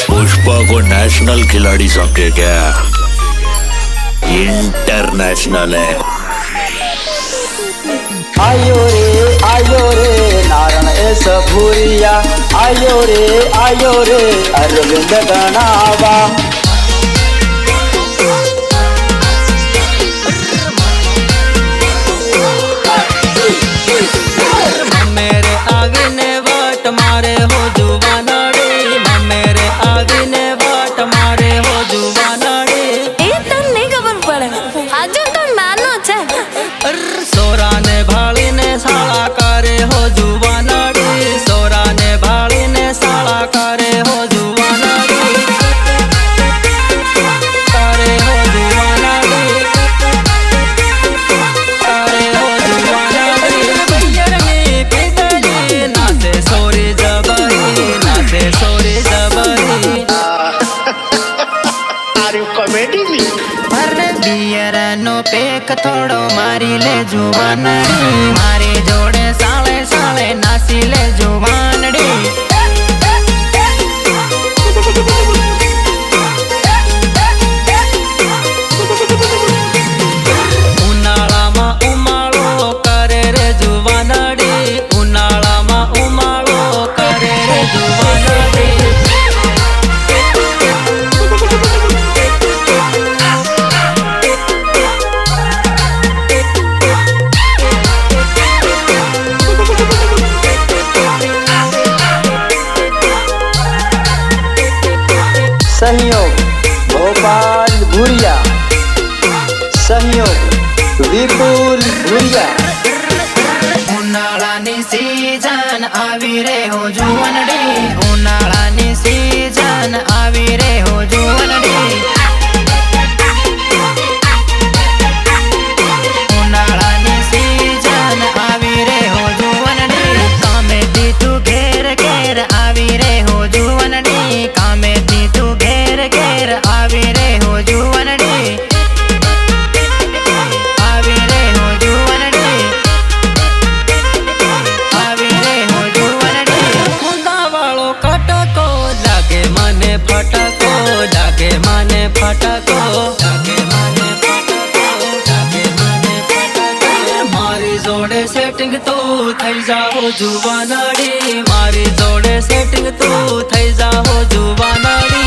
पुष्पा को नेशनल खिलाड़ी समझे क्या? इंटरनेशनल है। आयो रे नारायण एस भूरिया, आयो रे अरविंद गणावा। मेरे आगे ने वाट मारे हो जुवानाड़ी, मेरे आगे ने वाट मारे हो जुवानाड़ी। ए तन्ने खबर पड़े आजू तो नानो छे। सोरा ने भाड़ी ने साला करे हो जुवानाड़ी, सोरा ने भाड़ी ने साला करे हो जुवानाड़ी, करे हो जुवानाड़ी, करे हो जुवानाड़ी। भैयर में पितली नाचे सोरी जबरी, नाचे सोरी जबरी। कॉमेडी में अरे बियर नो पेक थोड़ो मारी ले जुवानड़ी, मारी जोड़े साले साले नासी ले जुवानड़ी। उनाळा मा उमाळो करे रे जुवानड़ी, उनाळा मा उमाळो करे रे जुवानड़ी। सहयोग भोपाल भूरिया, सहयोग विपुल भूरिया। उनाळानी सीजन आवी रे हो जुवनडी, उनाळानी सीजन आवी रे हो जुवनडी। उनाळानी सीजन आवी रे हो जुवनडी। कामे दी तू घेर घेर आवी रे हो जुवनडी, कामे दी तू घेर घेर आवी रे हो जुवनडी, आवी रे हो जुवनडी, आवी रे हो जुवनडी। खुदा वालो कटको लागे मने फटको, लागे मने फटको, लागे मने फटको, लागे मने फटको। मारी जोड़े सेटिंग तू थई जाओ जुवानड़ी, मारी जोड़े सेटिंग तू थई जाओ जुवानड़ी।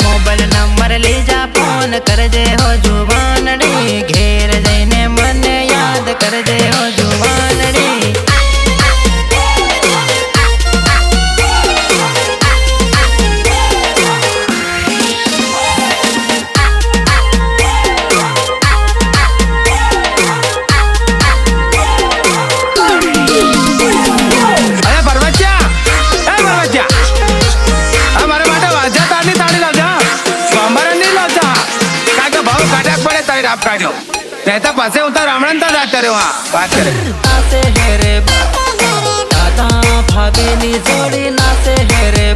मोबाइल नंबर ले जा फोन कर दे हो जुवानड़ी, घेर जैने मन याद कर दे हो जुवानड़ी। अरे परवच्चा, ए परवच्चा, हमारे માટે વાજા તારની તાળી લાવજા, સ્વામરણની લાવજા. કાકે ભાવ કાઢ્યા પડે તારી રાપ કાઢ્યો. તે તો પાસે હું તો રામણ તો જાત કર્યો હા વાત કરે. नाचे है रे दादा भाभी जोड़ी, नाचे है रे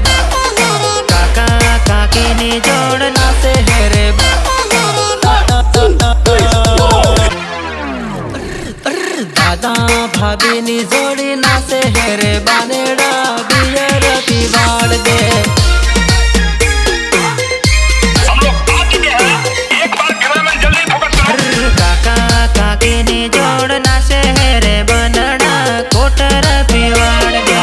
काका काकी नी जोड़, नाचे है रे दादा भाभी नी जोड़ी, नाचे है रे बानेड़ा बियर पीवाड़ दे। काका काकी नी जोड़, नाचे है रे बनड़ा कोटर पीवाड़ दे।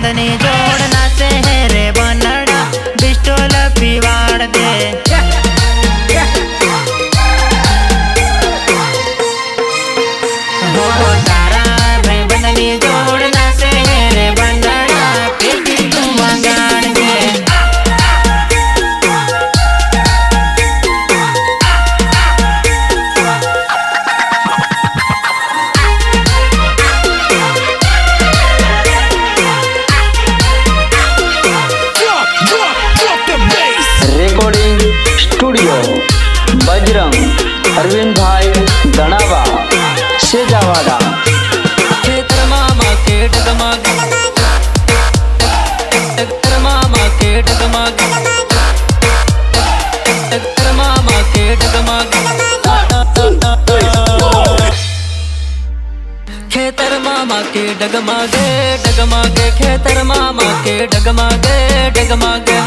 બંધની જોડ નાચે હે રે બનડા બિસ્ટોલ પીવાડ દે હો તારા ભાઈ બંધની જોડ નાચે હે રે બનડા પેટી તું મંગાડ દે રેકોર્ડિંગ સ્ટુડિયો બજરંગ અરવિંદભાઈ ધણાવા સેજાવાડા ખેતર મામા કે ડગમગ ખેતર મામા કે ડગમગ ખેતર મામા કે ડગમગ ખેતર મામા કે ડગમગે ડગમગે ખેતર મામા કે ડગમગે ડગમગે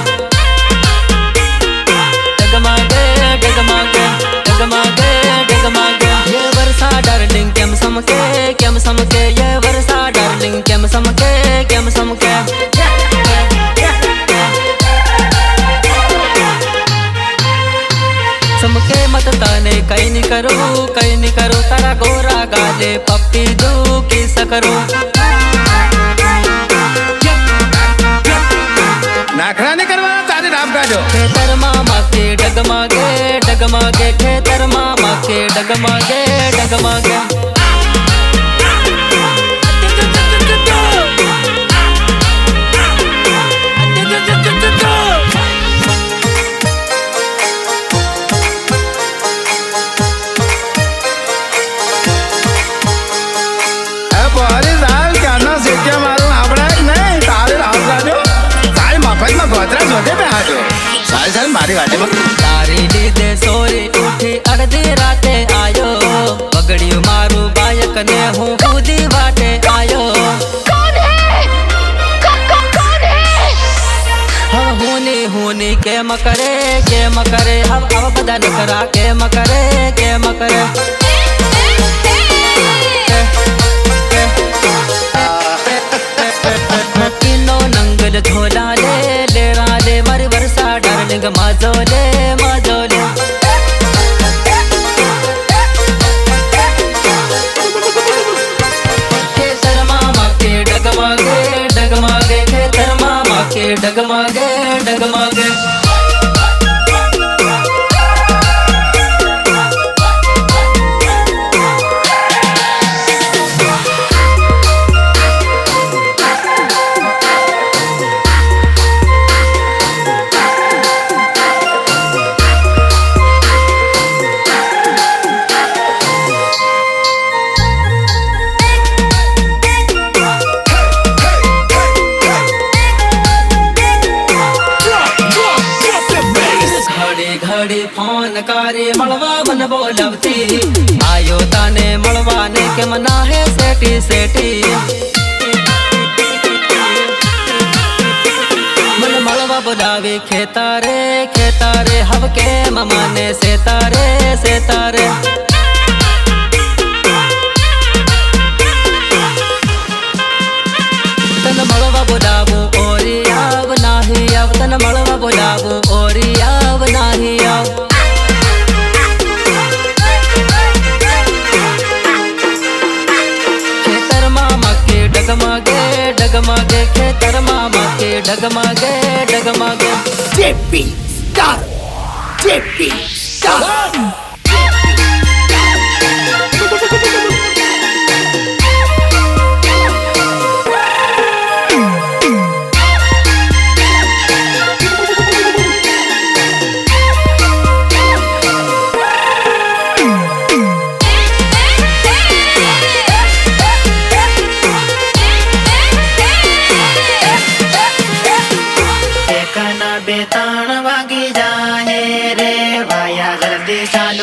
डगमगे डगमगे डगमगे डगमगे ये वर्षा डार्लिंग केम समके ये वर्षा डार्लिंग केम समके समके मत ताने कहीं नहीं करो तारा गोरा गाले पप्पी दू किस करो નાખડા નહીં કરવાના તારે રામ કાઢો खेतर मामा के डगमगे डगमगे खेतर मामा के डगमगे डगमगे બહરી સાહેબ ક્યાંના શેક્યા મારું આપણે જ નહીં તારે રામ કાઢો તારી મફતમાં ગોતરા જોતે બે હાજો સારી સારી મારી વાટેમાં તારી લીધે સોરી ઉઠી અડધી રાતે આયો બગડ્યું મારું બાયક ને હું ખુદી વાટે આયો હવે હુની કેમ કરે હવે બધા નખરા કેમ કરે કિનો નંગલ ઝોલા લે રાલે મારી વર્ષા ડાર્લિંગ માજો લે ખેતર મામા કે ડગમગે ખેતર મામા કે ડગમગે ઘડી ફોન કરી મળવા મને બોલાવતી આયો તને મળવાને કે મના હે સેટી મને મળવા બોલાવે ખેતારે હવ કે મમાને સેતારે તને મળવા બોલાવું ઓરી આવ નાહી આવ તને મળવા બોલાવું ઓરી આવ નાહી આવ ખેતર મામા કે ડગમગે ખેતર મામા કે ડગમગે જેપી સ્ટાર બેતાણ વાગી જાહે રે વાયા જલ્દી ચાલો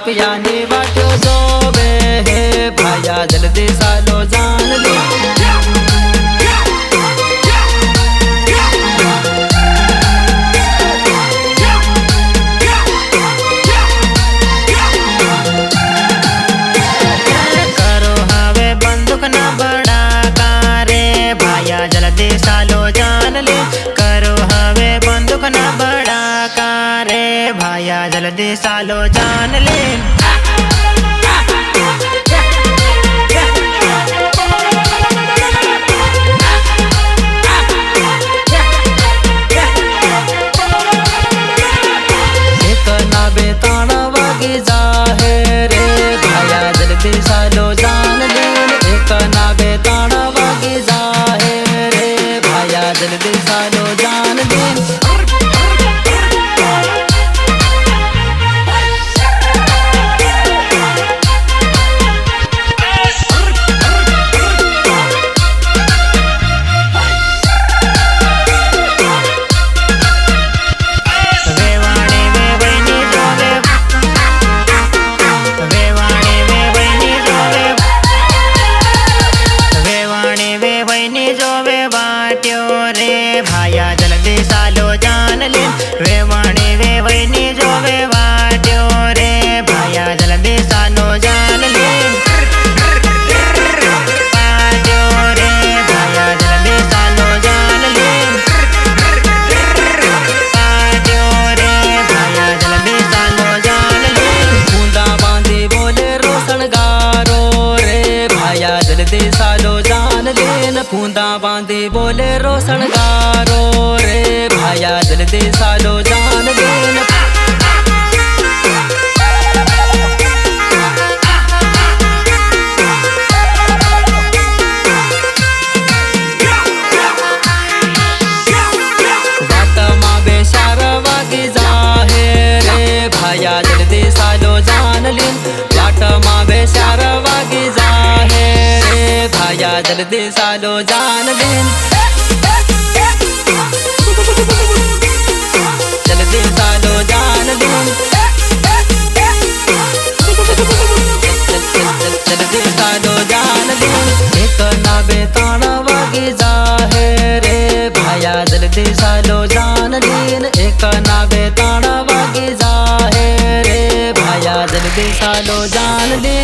રૂપિયાની વાટો જોવે હે ભાયા જલ્દી સાલો જાન લે કરો હવે બંદૂકના બડાકા રે ભાયા જલ્દી સાલો જાન લે કરો હવે બંદૂકના બડાકા રે ભાયા જલ્દી સાલો જાન લે એકના બે ત્રણ વાગી જાહે રે ભાયા જલ્દી સાલો જાન લે એકના બે ત્રણ વાગી જાહે રે ભાયા જલ્દી સાલો જાન લે ભાયા જલ્દી સાલો જાન લે વેવાણી વેવઈની જોવે વાટ્યો રે ભાયા જલ્દી સાલો જાન લે વાટ્યો રે ભાયા જલ્દી સાલો જાન લે વાટ્યો રે ભાયા જલ્દી સાલો જાન લે કુંડા બાંધી બોલે રોશણગારો રે ભાયા જલ્દી સાલો જાન લે કુંડા બાંધી બોલે રોશણગારો રે ભાયા જલ્દી સાલો જાન લે વાતમાં બે 4 વાગી જાહે રે ભાયા જલ્દી સાલો જાન લે વાતમાં બે 4 વાગી જાહે રે ભાયા જલ્દી સાલો જાન લે જલ્દી સાલો જાન લે જલ્દી સાલો જાન લે એકના બે ત્રણ વાગી જાહે રે ભાયા જલ્દી સાલો જાન લે એકના બે ત્રણ વાગી જાહે રે ભાયા જલ્દી સાલો જાન લે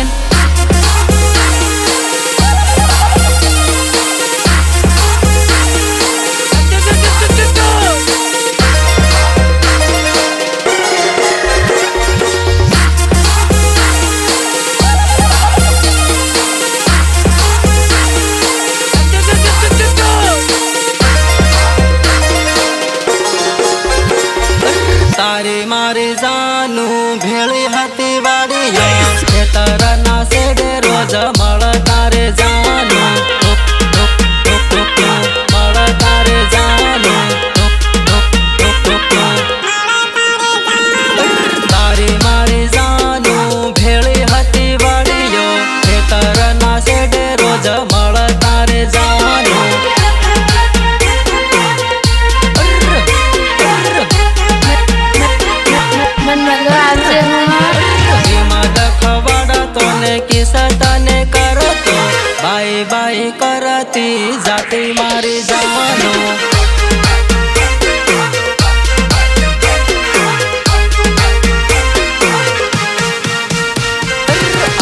તારી મારી જાનું ભેળી હતી વાડીઓ ખેતરના શેડે રોજ મળતા રે જાનું મળતા રે જાનું તારી મારી જાનું ભેળી હતી વાડીઓ ખેતરના શેડે રોજ મળતા રે જાનું તને કરતો બાય બાય કરતી જાતી મારી જાનો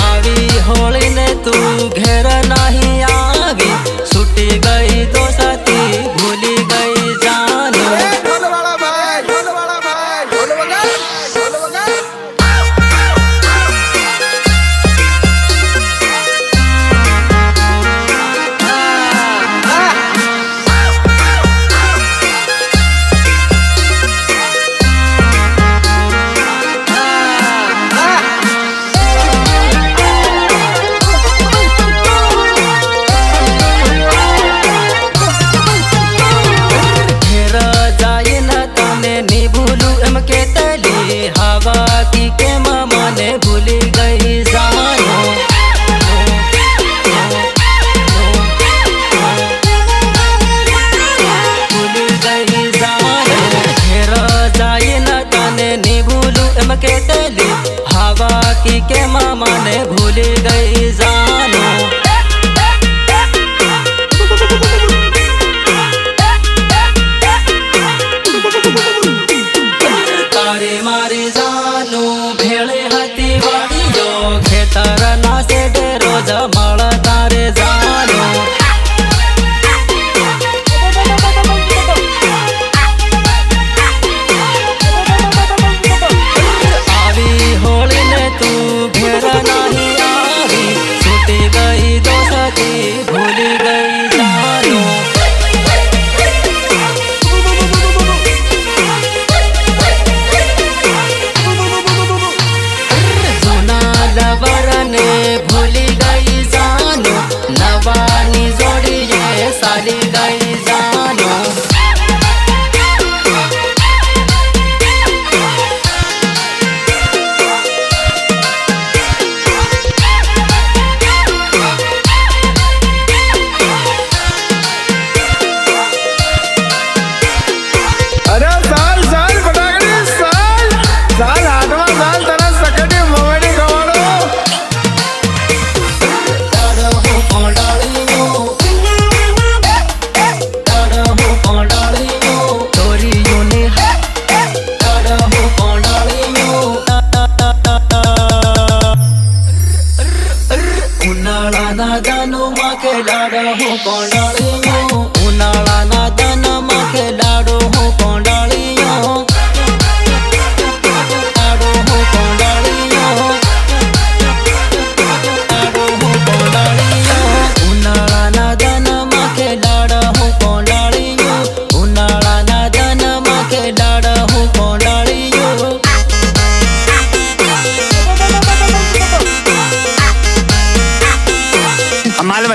આવી હોળીને તું ઘેર નહીં આવી છૂટી ગઈ દોસ્તી ભૂલી ગઈ જાનો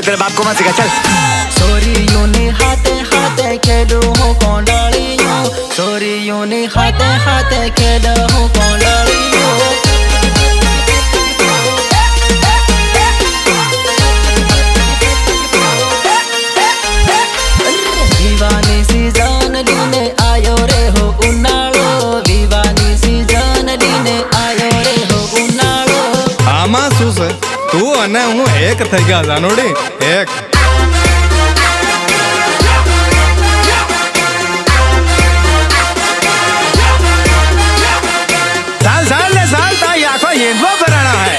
तेरे बाप को मत सिखा चल। સોરીઓની હાથે હાથે ખેડું હું કોંડાળીઓ, સોરીઓની હાથે હાથે ખેડું હું કોંડાળીઓ. વિવાની સીઝન લઈને આયો રે હો ઉનાળો, વિવાની સીઝન લઈને આયો રે હો ઉનાળો. આમાં શું છે, તું અને હું એક થઈ ગયા જાનોડી, એક. साल साल ने साल ताई आंखों येंदवा कराना है.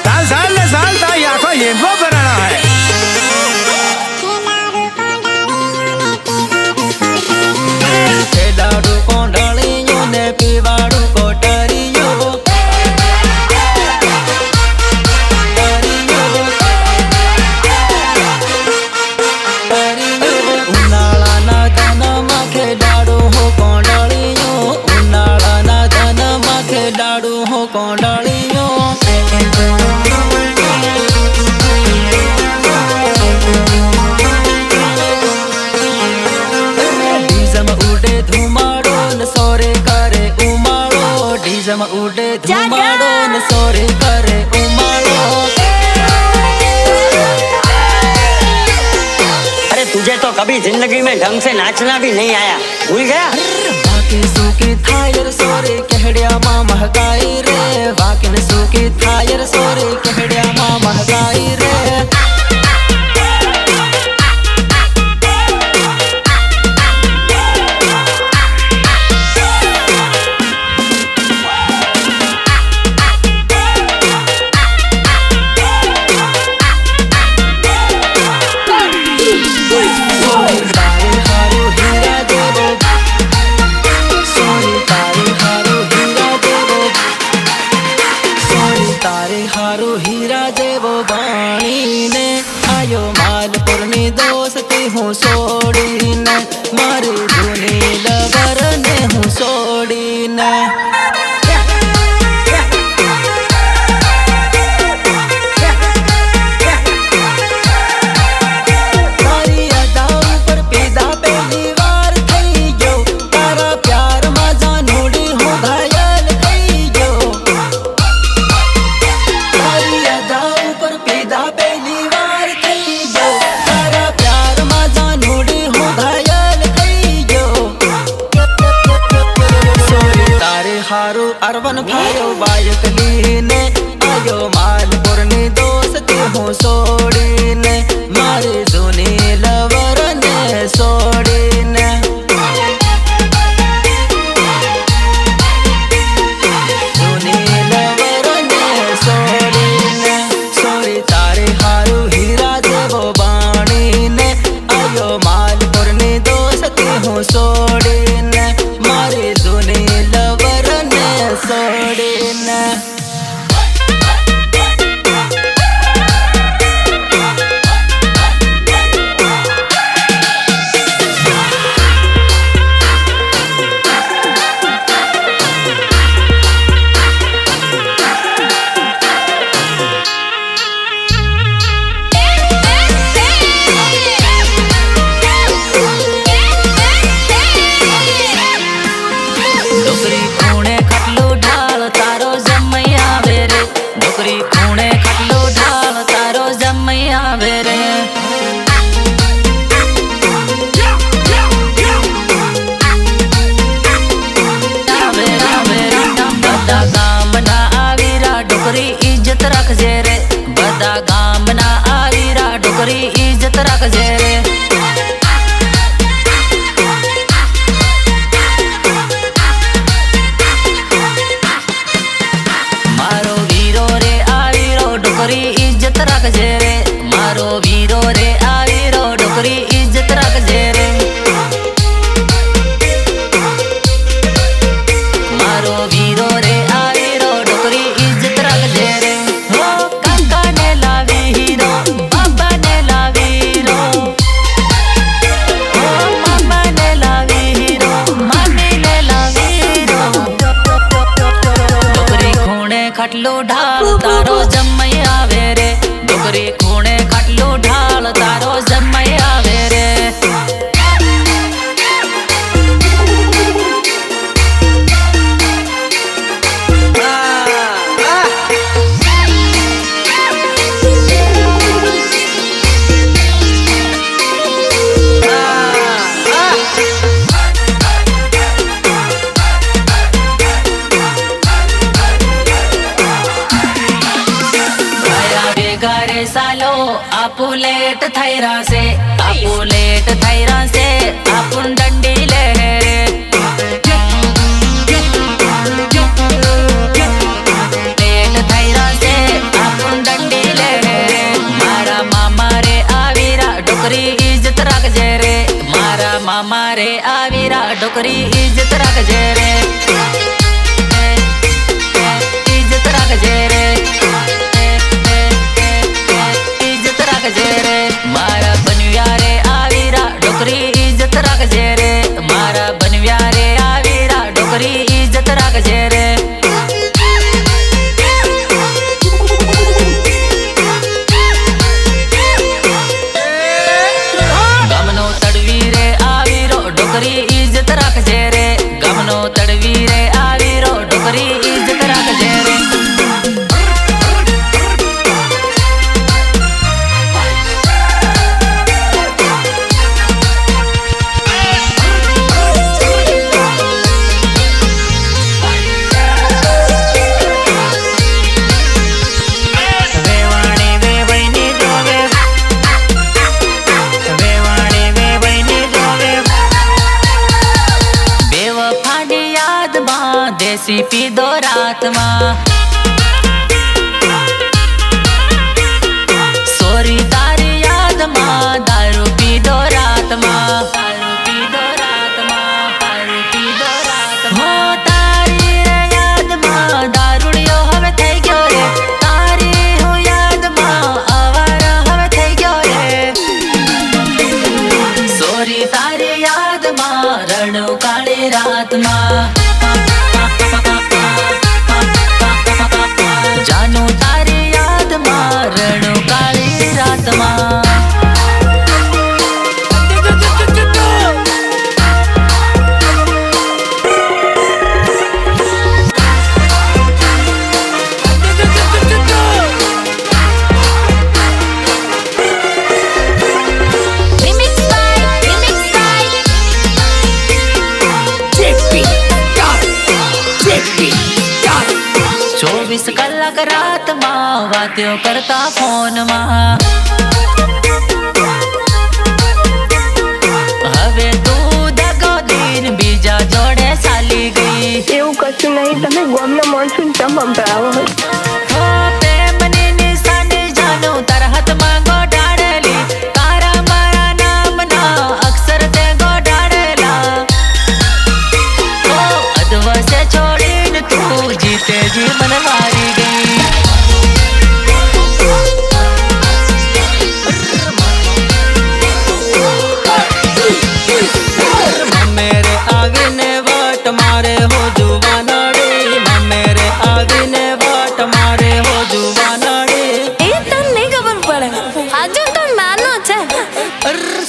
साल साल ने साल ताई आंखों येंदवा कराना है. ખેડાડું કોંડાળીઓ ને પીવાડું કોટરીઓ, ઉનાળાના ધનમાં ખેડાડું હો કોંડાળીઓ, ઉનાળાના ધનમાં ખેડાડું હો કોંડાળીઓ. ડીઝમ ઉડે ધુમાડો ને સોરે કરે ઉમાળો, ડીઝમ ઉડે ધુમાડો ને સોરે કરે ઉમાળો. अरे तुझे तो कभी जिंदगी में ढंग से नाचना भी नहीं आया, भूल गया? વાકી સૂકી થાય રે સોરે કહેડિયામાં મહકાઈ રે, વાકીને સૂકી થાય રે સોરે કહેડિયામાં મહકાઈ રે. તારે હારું હીરા દેવો, સોરી તારે હારું હીરા દેવો, સોરી તારે હારું હીરા દેવો બાણીને આયો માલપુરની દોસ્તી હું છોડીને, મારી જૂની લવરને હું છોડીને. તારી અદા ઉપર પીધા પહેલી વાર થઈ ગયો, તારા પ્યારમાં જાનોડી હું ઘાયલ થઈ ગયો. તારી અદા ઉપર પીધા પહેલી વાર થઈ ગયો, તારા પ્યારમાં જાનોડી હું ઘાયલ થઈ ગયો. સોરી તારે હારું અરવન ભાયો બાયક લઈને આયો માલપુરની દોસ્તી હું છોડીને, મારી જૂની લવરને છોડીને. જૂની લવરને છોડીને, સોરી તારે હારું હીરા દેવો બાણીને આયો માલપુરની દોસ્તી હું છોડીને, મારી જૂની લવરને છોડીને. ડોકરી ખૂણે ખટલું ઢાળ તારો જમઈ આવે રે, ડોકરી ખૂણે ખટલું ઢાળ તારો જમઈ આવે રે. આવે આવે બધા ગામના આવીરા ડોકરી ઇજ્જત રાખજે રે, બધા ગામના આવીરા ડોકરી ઇજ્જત રાખજે રે. મારો વીરો રે આવીરો ડોકરી ઇજ્જત રાખજે રે, મારો વીરો રે આવીરો ડોકરી ઇજ્જત રાખજે રે. મારો વીરો રે આવીરો ડોકરી ઇજ્જત રાખજે રે. હો કાકાને લાવી હીરો, બાબાને લાવી હીરો, હો મામાને લાવી હીરો, મામીને ખાટલો ઢાળ તારો જમય આવે રે ડોકરી ખૂણે ખાટલો ઢાળ તારો જમય આવે રે सालो आपू लेट थैरा से आपुन डंडी ले रे लेट थैरा से आपुन डंडी ले रे मारा मामा रे आवीरा डोकरी इज्जत राखजे रे मारा मामा रे आवीरा डोकरी इज्जत राखजे रे इज्जत राखजे रे मारा बनव्या रे आवीरा डोकरी इज्जत राखजे रे मारा बनव्या रे आवीरा डोकरी इज्जत राखजे रे गमनो तड़वी रे आवीरो डोकरी इज्जत राखजे रे गमनो तड़वी रे आवीरो डोकरी इज्जत राखजे रे देसी पी दो रात माँ सोरी तारी याद माँ दारू पी दो रात माँ दारू पी दो रात माँ दारू पी दो रात हो तारी रे याद माँ दारूड़ियो हवे થઈ ગયો રે तारी हो याद माँ आवारा हवे થઈ ગયો रे सोरी तारी याद माँ रणु काली रात माँ जानू तारी याद मारणु काली रात मां चौबीस कलाक रात मां वात्यो करता फोन मां हवे तू दगो दिन बीजा जोड़े साली गई એવું કશું નહીં તમે ગોમના માણસો ને ચમ સંભળાવો हो प्रेमनी निशानी जानू तार हाथ मां गोडाड़ेली तारा मारा नाम ना अक्षर ते गोडाड़ेला हो अधवसे छोड़ीने तू जीते जी मन मारी गई मेरे आगे ने वाट मारे हो जुवानाड़ी मेरे आगे ने वाट मारे हो जुवानाड़ी એ તને નહીં ખબર પડે હજુ તો નાનો છે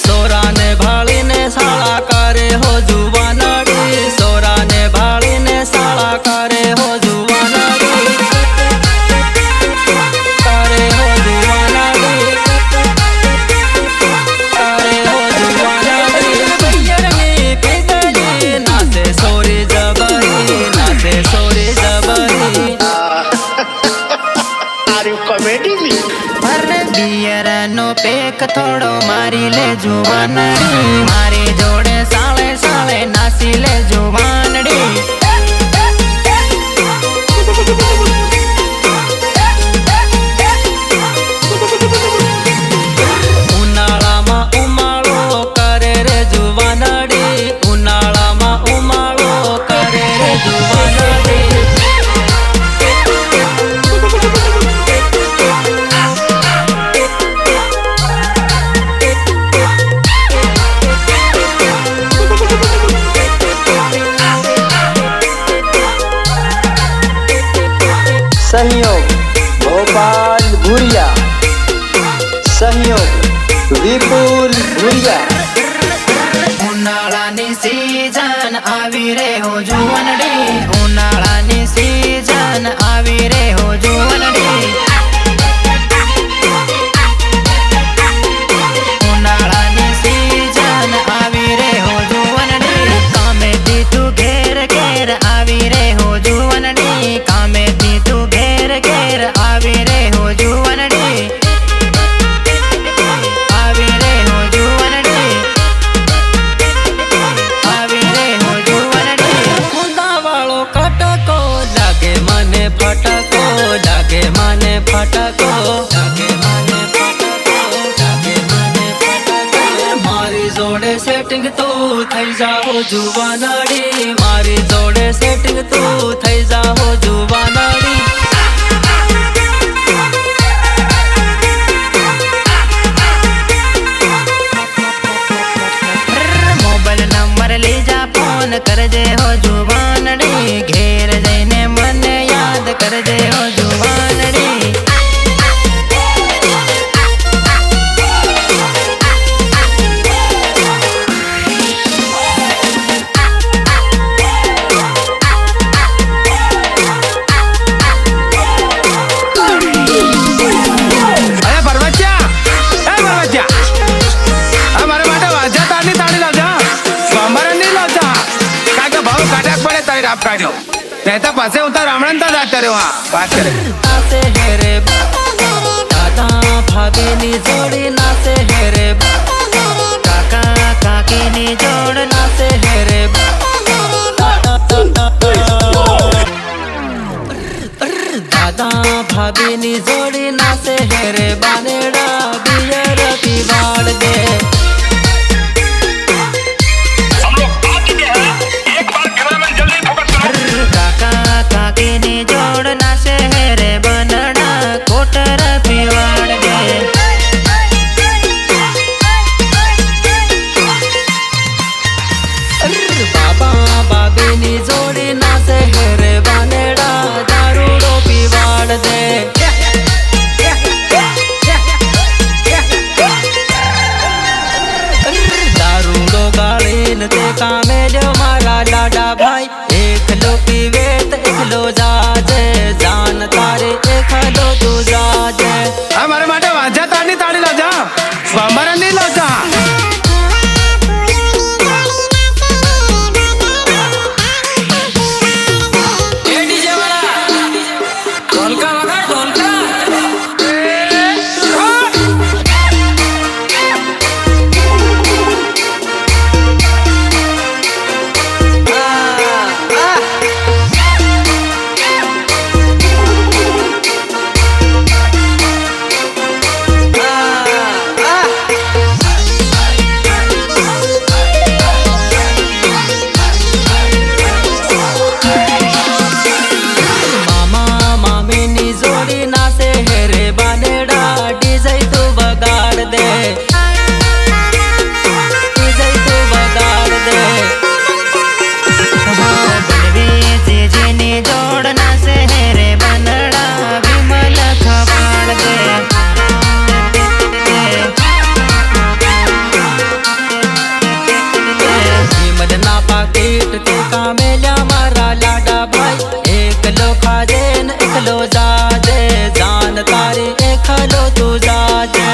सोरा ने भाली ने साला करे हो जुवानाड़ी सोरा ने भाली ने साला करे हो जुवानाड़ी करे हो जुवानाड़ी करे हो जुवानाड़ी भैयर में पिगली नाचे सोरी जबरी नाचे सोरी जबरी अरे बियर नो पेक थोड़ो मारी ले जुवानड़ी मारी जोड़े साले साले नासी ले जुवानड़ी उनाळा मा उमाळो करे रे जुवानड़ी उनाळा मा उमाळो करे रे जुवानड़ी संयोग भोपाल भूरिया, सहयोग विपुल भूरिया। ઉનાળાની સીઝન આવી રે હો જુવનડી, ઉનાળાની સીઝન આવી રે હો જુવનડી, ઉનાળાની સીઝન આવી રે હો જુવનડી, કામેથી તું ઘેર ઘેર આવી રે હો જુવનડી, કામેથી તું ઘેર ઘેર આવી રે હો જુવનડી, આવી રે હો જુવનડી, આવી રે હો જુવનડી, મુંદાવાળો કટકો લાગે મને ફટકો, લાગે મને ફટકો, લાગે મને ફટકો, લાગે મને ફટકો, મારી જોડે સેટિંગ તું થઈ જાઓ જુવાનડી, મારી જોડે સેટિંગ તું થઈ જાઓ જુવાનડી, મોબાઈલ નંબર લઈ જા ફોન કરજે હો જુવાનડી, ઘેર જઈને મને યાદ કરજે હો જુવાનડી, અરે પરવચ્યા, એ પરવચ્યા, આ મારા માટે વાજા તારની તાળી લાવજો, સ્વામરણ નહીં લાવતા, કારણ કે ભાવ કાઢાક પડે તારી રાપ કાઢ્યો, નહીં તો પાસે હું તો રામણ તો જાત કર્યો. હા વાત કરે નાસે હેરે દાદા ભાભીની જોડી, નાસે હેરે કાકા કાકીની જોડ, નાસે હેરે દાદા ભાભીની જોડી, નાસે હેરે બાનેડા બિયર પીવાડ દે, કાકા કાકીની જોડ, નાસે હેરે બનડા કોટર પીવાડ દે, બાબા બાબીની જોડી, નાસે હેરે બાનેડા દારૂડો પીવાડ દે, દારૂડો ગાળીને તે કામે જ મારા લાડા ભાઈ, એકલો પીવે તો એકલો જાજે, જાન તારે એકલો તું જાજે, આ મારા માટે વાજા તારની તાળી લાવજો, સ્વામરણ નહીં લાવતા. મામા મામીની જોડી, નાસે હેરે બાનેડા ડીજે તું બગાડ દે, ડીજે તું બગાડ દે, બનવી જીજીની જોડ, નાસે હેરે બનડા વિમલ ખવાડ દે, વિમલના પાકીટ તે કામેલ્યા મારા લાડા ભાઈ, એકલો ખાજે ને એકલો જાજે, જાન તારી એકલો તું જાજે,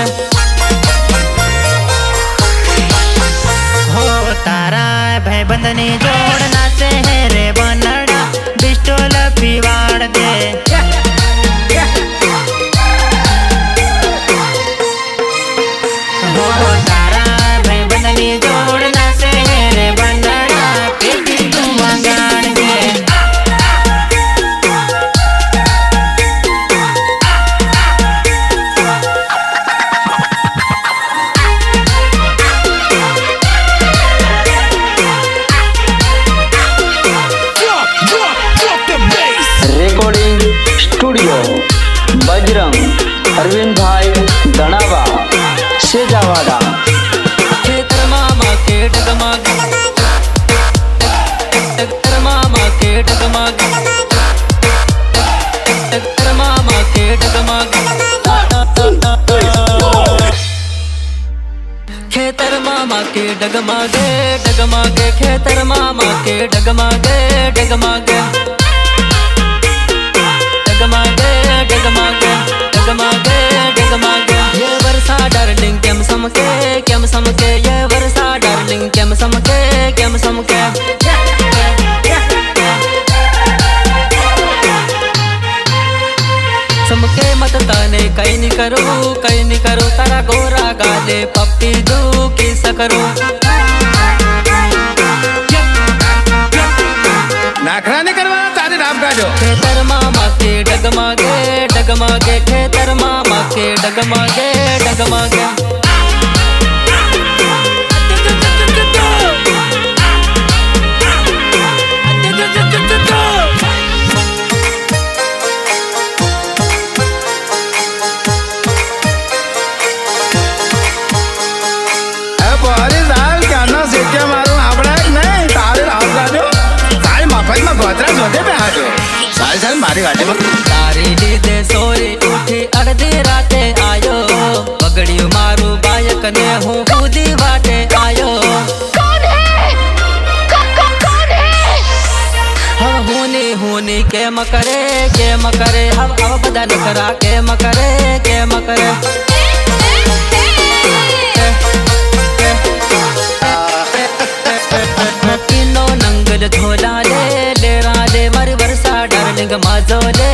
હો તારા ભાઈબંધની જોડ, નાચે હેરે બનડા બિસ્ટોલ પીવાડ દે, હો તારા ભાઈબંધની જોડ, નાચે હેરે બનડા પેટી તું વગાડ દે, રેકોર્ડિંગ સ્ટુડિયો બજરંગ અરવિંદભાઈ ધણાવા, સેજાવાડા। ખેતરમાં માકે ડગમગ, ખેતરમાં માકે ડગમગ, ખેતરમાં मामा के डगमगे खेतर मामा के डगमगे डगमगे खेतर मामा के डगमगे डगमगे डगमगे डगमगे डगमगे डगमगे ये वर्षा डार्लिंग केम समके ये वर्षा डार्लिंग केम समके समके मत ताने कहीं नहीं करो तारा गोरा गाले पप्पी दू किस करो नाखरा नहीं करवा तारे राम का जो खेतर मामा के डगमगे डगमगे खेतर मामा के डगमगे डगमगे मारी गाड़ी में तारी लीधे सोरी उठी अर्धी राते आयो पगड़ी मारू बायक ने हूँ कूदी वाटे आयो कौन है हम होनी के मकरे हम अब बदन करा के मकरे किनो नंगल झोला ले राले मर वर्षा डार्लिंग माजोले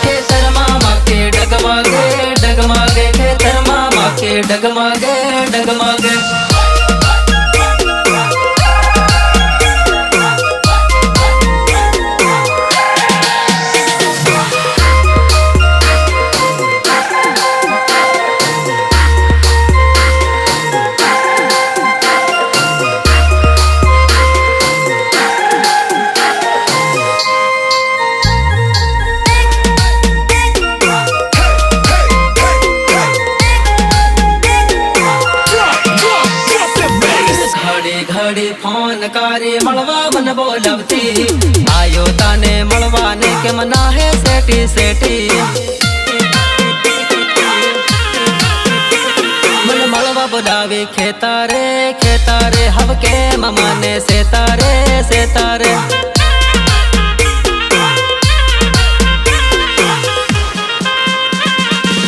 खेतर मामा के डगमगे खेतर मामा के डगमगे घड़ी फोन कारी मलवा मन बोलवती आयो ताने मलवा ने के मना है सेठी मलवा बुलावे खेतारे हव के ममा ने सेतारे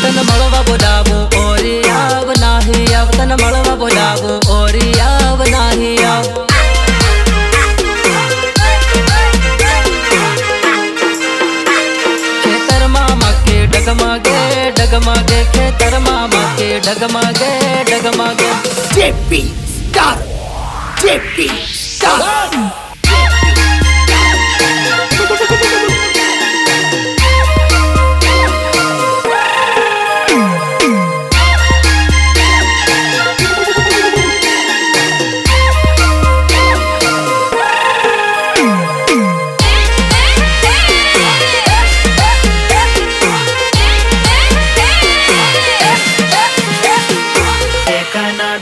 तन मलवा बुलावो ओरी आव नाही आव तन मलवा बुलावो ओरी आव नाही आव खेतर मामा के डगमगे खेतर मामा के डगमगे जेपी स्टार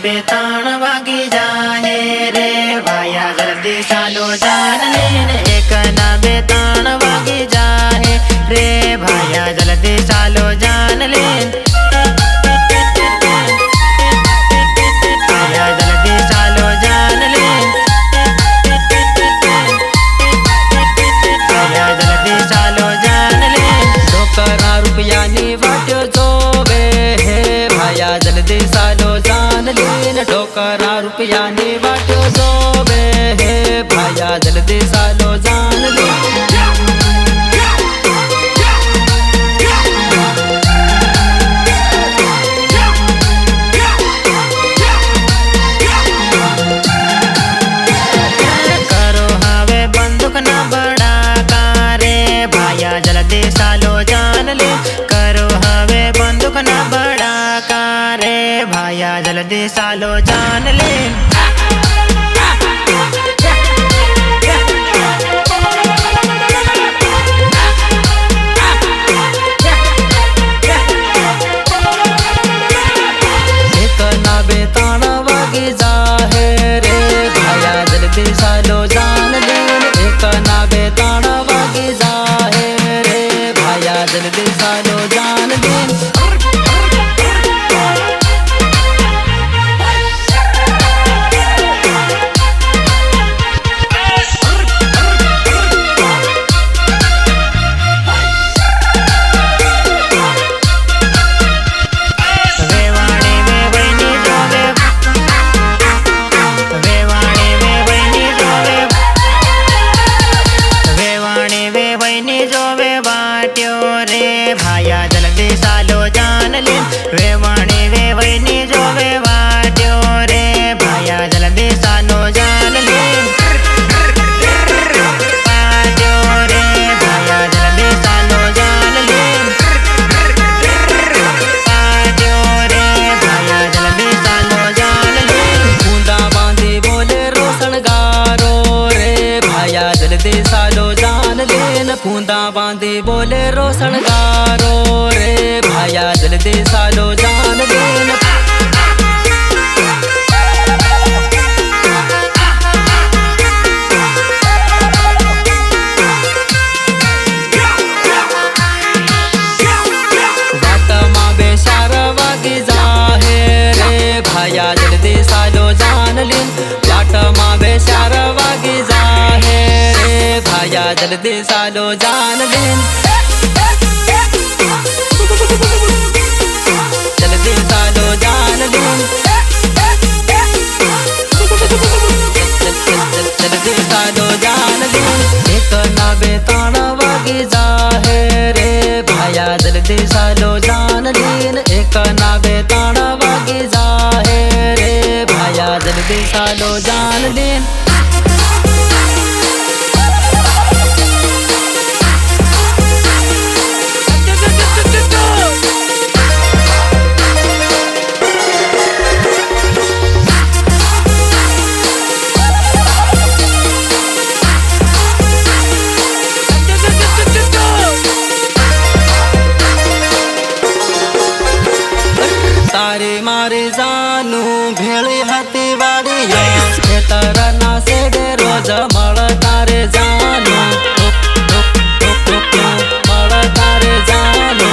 बेतान वागी जाए रे भाया जल्दी चालो जान लेन एक ना बेतान वागी जाए रे भाया जल्दी चालो जान लेन भाया जल्दी चालो जान लेन भाया जल्दी चालो जान लेन $2 रुपया नी वाट्यो जोवे है भाया जल्दी चालो जान लेन $2 रुपया नी वाट्यो जोवे है भाया जल्दी चालो जान लेन करो हवे बंदूक ना बड़ा कारे भाया जल्दी चालो जान ले करो हवे बंदूक ना बड़ा कारे भाया जल्दी चालो जान ले एक ना बेतान वागी जाहे रे भाया जल्दी जल्दी सालो जान लेन फूंदा बांधी बोले रो सणगारो रे भाया जल्दी सालो जान लेन भाया जल्दी सालो जान लेन वाट मां बेचार वागी जाहे रे भाया जल्दी सालो जान लेन जल्दी सालो जान लेन जल्दी सालो